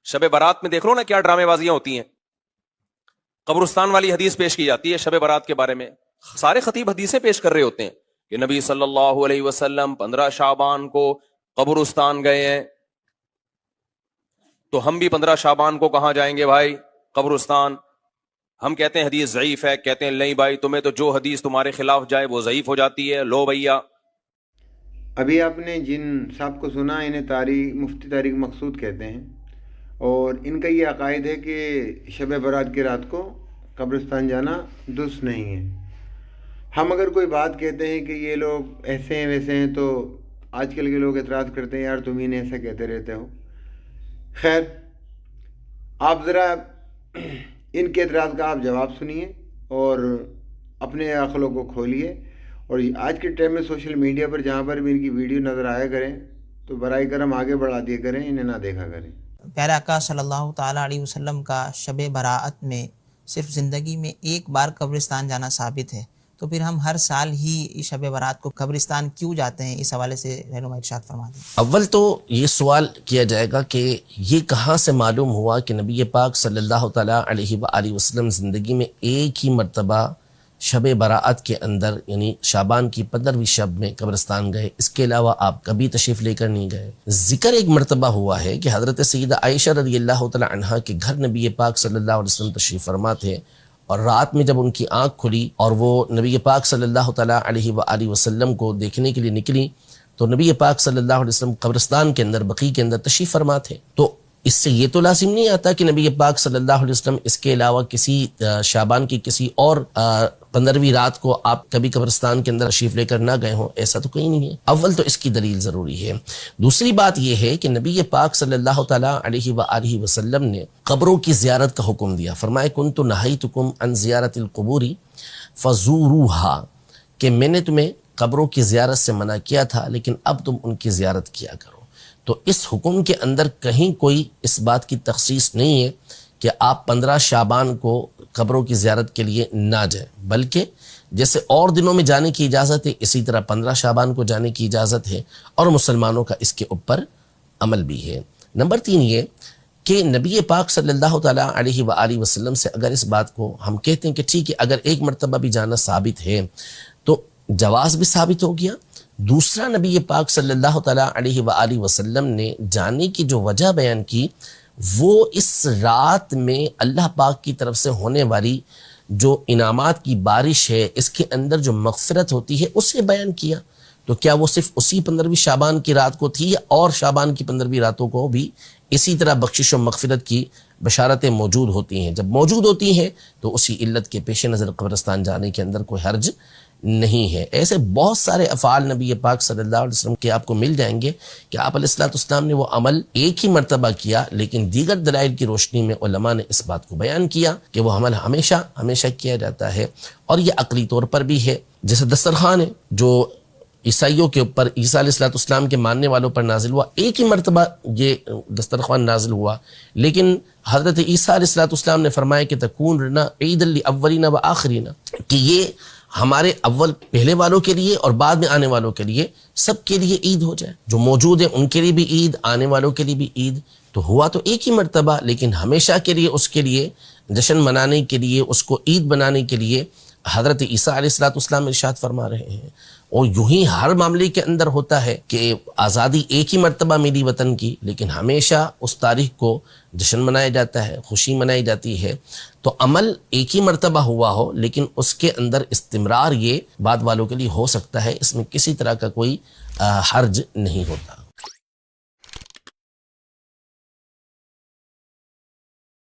شب برات میں دیکھ لو نا کیا ڈرامے بازیاں ہوتی ہیں. قبرستان والی حدیث پیش کی جاتی ہے شب برات کے بارے میں. سارے خطیب حدیثیں پیش کر رہے ہوتے ہیں کہ نبی صلی اللہ علیہ وسلم 15 شعبان کو قبرستان گئے ہیں. تو ہم بھی 15 شعبان کو کہاں جائیں گے بھائی؟ قبرستان. ہم کہتے ہیں حدیث ضعیف ہے، کہتے ہیں نہیں بھائی تمہیں تو جو حدیث تمہارے خلاف جائے وہ ضعیف ہو جاتی ہے. لو بھیا. ابھی آپ نے جن صاحب کو سنا انہیں مفتی طارق مقصود کہتے ہیں، اور ان کا یہ عقائد ہے کہ شب برات کی رات کو قبرستان جانا درست نہیں ہے. ہم اگر کوئی بات کہتے ہیں کہ یہ لوگ ایسے ہیں ویسے ہیں تو آج کل کے لوگ اعتراض کرتے ہیں یار تم انہیں ایسا کہتے رہتے ہو. خیر، آپ ذرا ان کے اعتراض کا آپ جواب سنیے اور اپنے عقلوں کو کھولیے، اور آج کے ٹائم میں سوشل میڈیا پر جہاں پر بھی ان کی ویڈیو نظر آیا کریں تو برائے کرم آگے بڑھا دیا کریں، انہیں نہ دیکھا کریں. پیارے آقا صلی اللہ تعالیٰ علیہ وسلم کا شب براءت میں صرف زندگی میں ایک بار قبرستان جانا ثابت ہے، تو پھر ہم ہر سال ہی شب برات کو قبرستان کیوں جاتے ہیں؟ اس حوالے سے رہنما ارشاد فرما دیں. اول تو یہ سوال کیا جائے گا کہ یہ کہاں سے معلوم ہوا کہ نبی پاک صلی اللہ تعالیٰ علیہ وآلہ وسلم زندگی میں ایک ہی مرتبہ شب براءت کے اندر یعنی شعبان کی 15ویں شب میں قبرستان گئے، اس کے علاوہ آپ کبھی تشریف لے کر نہیں گئے. ذکر ایک مرتبہ ہوا ہے کہ حضرت سیدہ عائشہ رضی اللہ تعالیٰ عنہا کے گھر نبی پاک صلی اللہ علیہ وسلم تشریف فرما تھے، اور رات میں جب ان کی آنکھ کھلی اور وہ نبی پاک صلی اللہ تعالیٰ علیہ وآلہ وسلم کو دیکھنے کے لیے نکلی تو نبی پاک صلی اللہ علیہ وسلم قبرستان کے اندر بقیع کے اندر تشریف فرما تھے. تو اس سے یہ تو لازم نہیں آتا کہ نبی پاک صلی اللہ علیہ وسلم اس کے علاوہ کسی شعبان کی کسی اور 15ویں رات کو آپ کبھی قبرستان کے اندر تشریف لے کر نہ گئے ہوں، ایسا تو کہیں نہیں ہے. اول تو اس کی دلیل ضروری ہے. دوسری بات یہ ہے کہ نبی پاک صلی اللہ تعالیٰ علیہ وآلہ وسلم نے قبروں کی زیارت کا حکم دیا. فرمائے کنت نہیتکم عن زیارت القبور فزوروها، کہ میں نے تمہیں قبروں کی زیارت سے منع کیا تھا لیکن اب تم ان کی زیارت کیا کرو. تو اس حکم کے اندر کہیں کوئی اس بات کی تخصیص نہیں ہے کہ آپ 15 شعبان کو قبروں کی زیارت کے لیے نہ جائیں، بلکہ جیسے اور دنوں میں جانے کی اجازت ہے اسی طرح 15 شعبان کو جانے کی اجازت ہے، اور مسلمانوں کا اس کے اوپر عمل بھی ہے. نمبر 3 یہ کہ نبی پاک صلی اللہ تعالیٰ علیہ وآلہ وسلم سے اگر اس بات کو ہم کہتے ہیں کہ ٹھیک ہے اگر ایک مرتبہ بھی جانا ثابت ہے تو جواز بھی ثابت ہو گیا. دوسرا، نبی پاک صلی اللہ تعالیٰ علیہ وآلہ وسلم نے جانے کی جو وجہ بیان کی وہ اس رات میں اللہ پاک کی طرف سے ہونے والی جو انعامات کی بارش ہے، اس کے اندر جو مغفرت ہوتی ہے اسے بیان کیا. تو کیا وہ صرف اسی 15ویں شعبان کی رات کو تھی، اور شعبان کی 15ویں راتوں کو بھی اسی طرح بخشش و مغفرت کی بشارتیں موجود ہوتی ہیں؟ جب موجود ہوتی ہیں تو اسی علت کے پیش نظر قبرستان جانے کے اندر کوئی حرج نہیں ہے. ایسے بہت سارے افعال نبی پاک صلی اللہ علیہ وسلم کے آپ کو مل جائیں گے کہ آپ علیہ السلام نے وہ عمل ایک ہی مرتبہ کیا، لیکن دیگر دلائل کی روشنی میں علماء نے اس بات کو بیان کیا کہ وہ عمل ہمیشہ کیا جاتا ہے. اور یہ عقلی طور پر بھی ہے. جیسے دسترخوان ہے جو عیسائیوں کے اوپر عیسیٰ علیہ السلام کے ماننے والوں پر نازل ہوا، ایک ہی مرتبہ یہ دسترخوان نازل ہوا، لیکن حضرت عیسیٰ علیہ السلام نے فرمایا کہ تکون رنا عید الاولین و آخرین، کہ یہ ہمارے اول پہلے والوں کے لیے اور بعد میں آنے والوں کے لیے سب کے لیے عید ہو جائے. جو موجود ہیں ان کے لیے بھی عید، آنے والوں کے لیے بھی عید. تو ہوا تو ایک ہی مرتبہ، لیکن ہمیشہ کے لیے اس کے لیے جشن منانے کے لیے، اس کو عید بنانے کے لیے حضرت عیسیٰ علیہ السلام ارشاد فرما رہے ہیں. اور یوں ہی ہر معاملے کے اندر ہوتا ہے کہ آزادی ایک ہی مرتبہ ملی وطن کی، لیکن ہمیشہ اس تاریخ کو جشن منایا جاتا ہے، خوشی منائی جاتی ہے. تو عمل ایک ہی مرتبہ ہوا ہو لیکن اس کے اندر استمرار یہ بعد والوں کے لیے ہو سکتا ہے، اس میں کسی طرح کا کوئی حرج نہیں ہوتا.